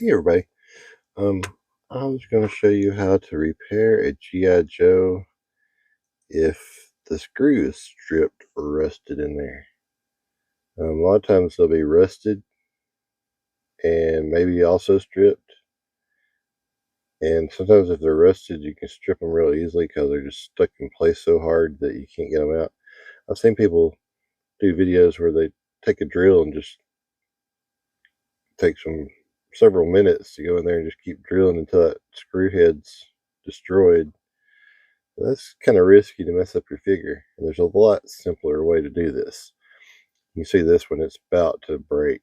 Hey everybody. Um, I was going to show you how to repair a GI Joe if the screw is stripped or rusted in there. A lot of times they'll be rusted and maybe also stripped. And sometimes if they're rusted, you can strip them real easily because they're just stuck in place so hard that you can't get them out. I've seen people do videos where they take a drill and just take several minutes to go in there and just keep drilling until that screw head's destroyed. That's kind of risky to mess up your figure, and there's a lot simpler way to do this. You see this one, it's about to break.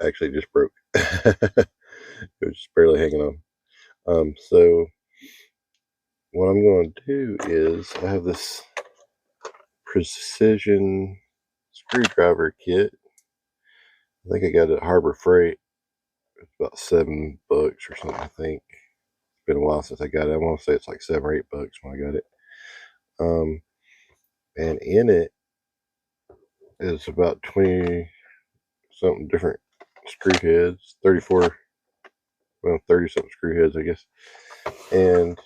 Actually, it just broke. It was just barely hanging on. So what I'm going to do is I have this precision screwdriver kit. I think I got it at Harbor Freight. It's about $7 or something, I think. It's been a while since I got it. I want to say it's like $7 or $8 when I got it. And in it is about 20 something different screw heads, 34, well, 30 something screw heads, I guess. And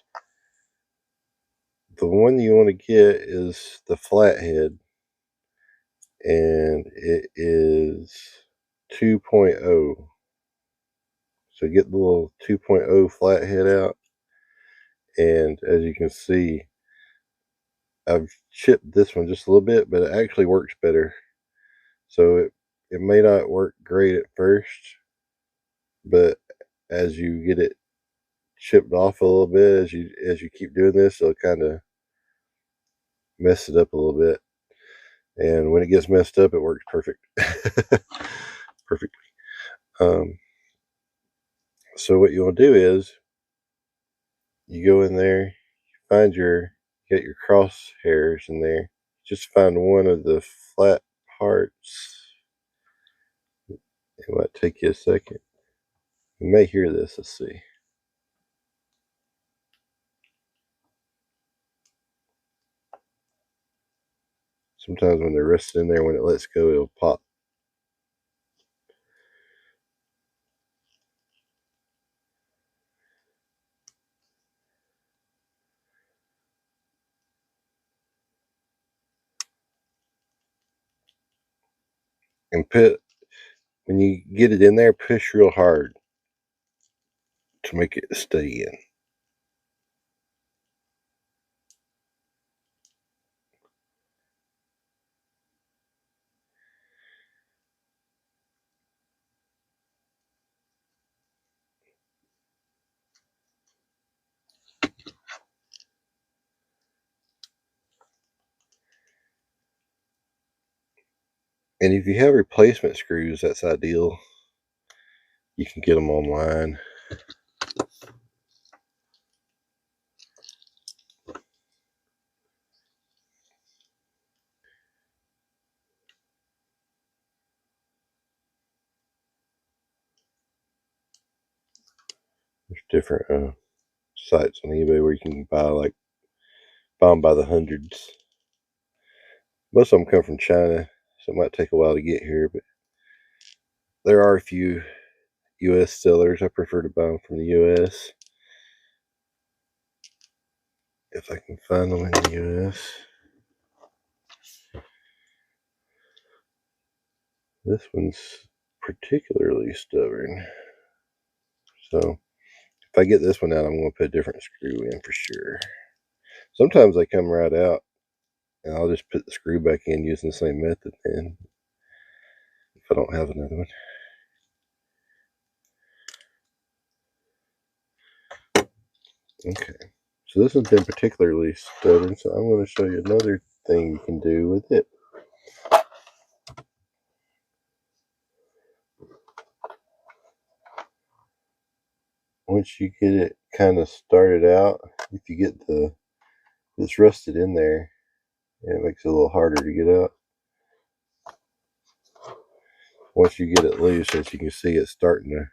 the one you want to get is the flathead, and it is 2.0. So get the little 2.0 flathead out, and as you can see, I've chipped this one just a little bit, but it actually works better. So it may not work great at first, but as you get it chipped off a little bit, as you keep doing this, it'll kind of mess it up a little bit. And when it gets messed up, it works perfect. Perfectly. So what you'll do is you go in there, get your crosshairs in there. Just find one of the flat parts. It might take you a second. You may hear this. Let's see. Sometimes when they're resting in there, when it lets go, it'll pop. And when you get it in there, push real hard to make it stay in. And if you have replacement screws, that's ideal. You can get them online. There's different sites on eBay where you can buy them by the hundreds. Most of them come from China, so it might take a while to get here, but there are a few US sellers. I prefer to buy them from the US if I can find them in the US. This one's particularly stubborn, so if I get this one out, I'm going to put a different screw in for sure. Sometimes they come right out, and I'll just put the screw back in using the same method then, if I don't have another one. Okay, so this has been particularly stubborn, so I'm going to show you another thing you can do with it. Once you get it kind of started out, if you get this rusted in there, it makes it a little harder to get out. Once you get it loose, as you can see, it's starting to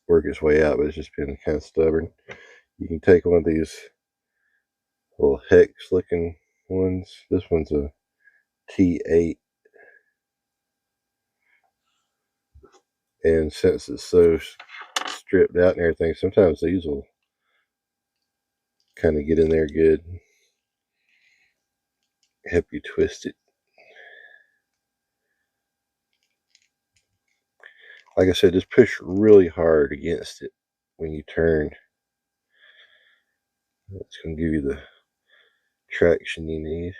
work its way out, but it's just been kind of stubborn. You can take one of these little hex looking ones. This one's a T8, And since it's so stripped out and everything, sometimes these will kind of get in there good, help you twist it. Like I said, just push really hard against it when you turn. It's going to give you the traction you need.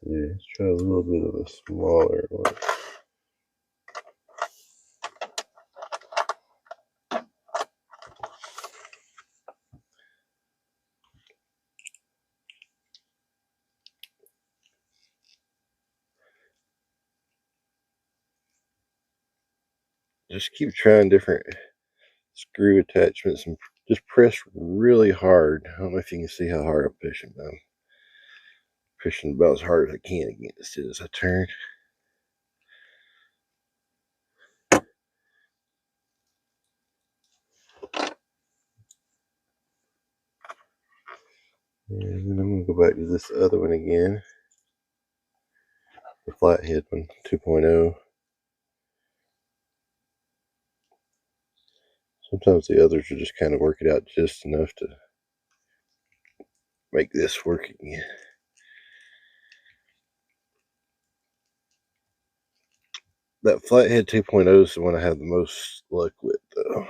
Let's try a little bit of a smaller one. Just keep trying different screw attachments and just press really hard. I don't know if you can see how hard I'm pushing, but I'm pushing about as hard as I can against it as I turn. And then I'm going to go back to this other one again, the flathead one, 2.0. Sometimes the others will just kind of work it out just enough to make this work again. That flathead 2.0 is the one I have the most luck with, though.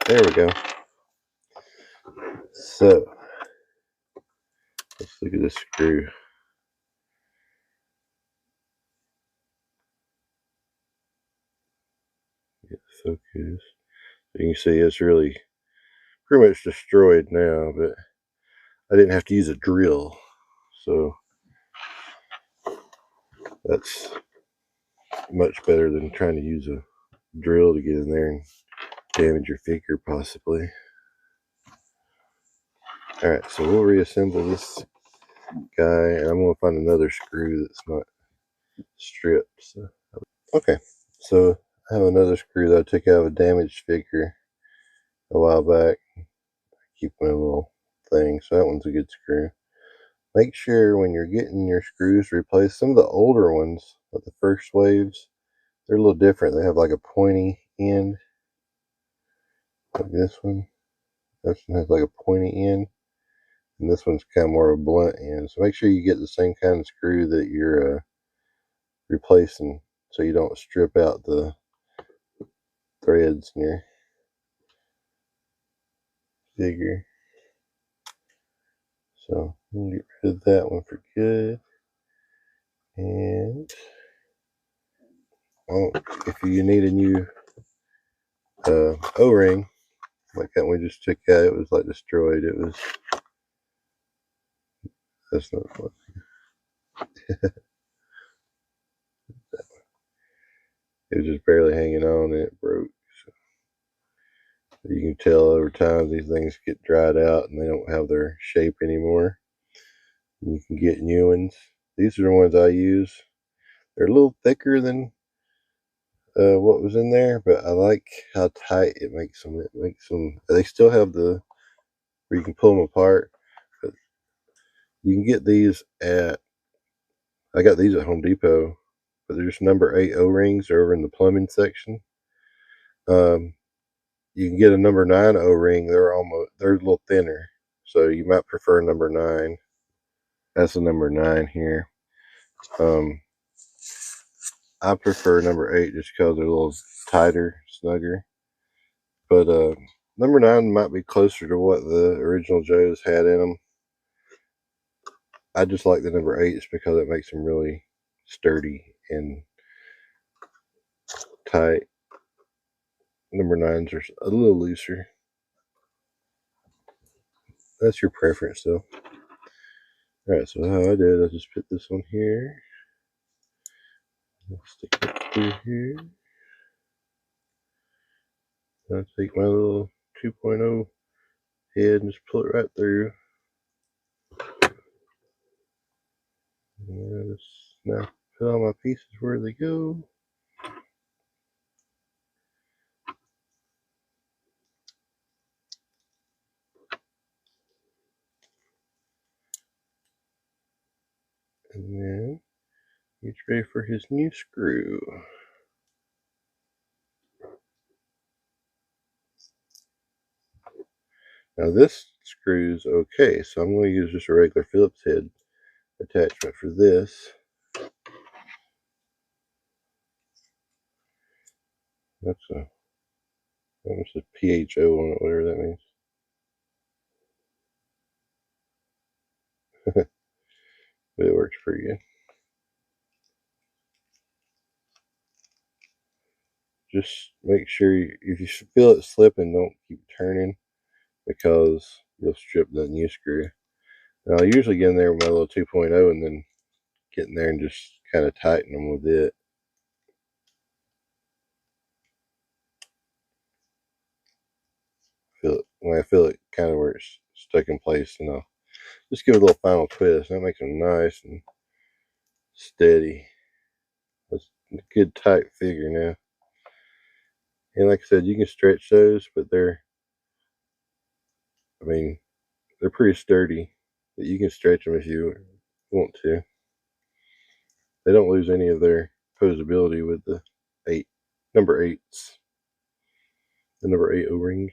There we go. So, let's look at this screw. Get focus. So you can see it's really pretty much destroyed now, but I didn't have to use a drill, so that's much better than trying to use a drill to get in there and damage your figure possibly. Alright, so we'll reassemble this guy, and I'm going to find another screw that's not stripped. So. Okay, so I have another screw that I took out of a damaged figure a while back. Keep my little thing, so that one's a good screw. Make sure when you're getting your screws replaced, some of the older ones, like the first waves, they're a little different. They have like a pointy end, like this one. This one has like a pointy end, and this one's kind of more of a blunt end. So make sure you get the same kind of screw that you're replacing, so you don't strip out the threads in your figure. So I'm gonna get rid of that one for good. And if you need a new O-ring, like that one we just took out, it was like destroyed. That's not fun. It was just barely hanging on and it broke. So you can tell over time these things get dried out and they don't have their shape anymore. You can get new ones. These are the ones I use. They're a little thicker than what was in there, but I like how tight it makes them. It makes them. They still have the where you can pull them apart, but you can get these at. I got these at Home Depot, but there's number 8 O-rings over in the plumbing section. You can get a number 9 O-ring. They're a little thinner, so you might prefer number 9. That's the number 9 here. I prefer number 8 just because they're a little tighter, snugger. But number 9 might be closer to what the original Joes had in them. I just like the number 8s because it makes them really sturdy and tight. Number 9s are a little looser. That's your preference, though. Alright, so how I did, I just put this one here. I'll stick it through here. I'll take my little 2.0 head and just pull it right through. And I just now put all my pieces where they go. And then he's ready for his new screw. Now this screw's okay, so I'm going to use just a regular Phillips head attachment for this. That says PHO on it, whatever that means. But it works pretty good. Just make sure if you feel it slipping, don't keep turning, because you'll strip the new screw. Now I usually get in there with my little 2.0 and then get in there and just kind of tighten them with it. When I feel it kind of where it's stuck in place, and I'll just give it a little final twist. That makes them nice and steady. That's a good tight figure now. And like I said, you can stretch those, but they're pretty sturdy. But you can stretch them if you want to. They don't lose any of their posability with the number 8s, the number 8 O-rings.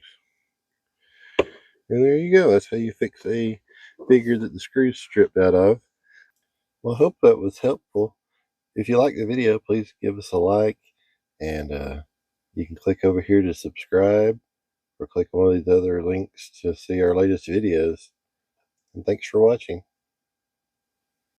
And there you go. That's how you fix a figure that the screw's stripped out of. Well, I hope that was helpful. If you like the video, please give us a like, and you can click over here to subscribe, or click one of these other links to see our latest videos. And thanks for watching.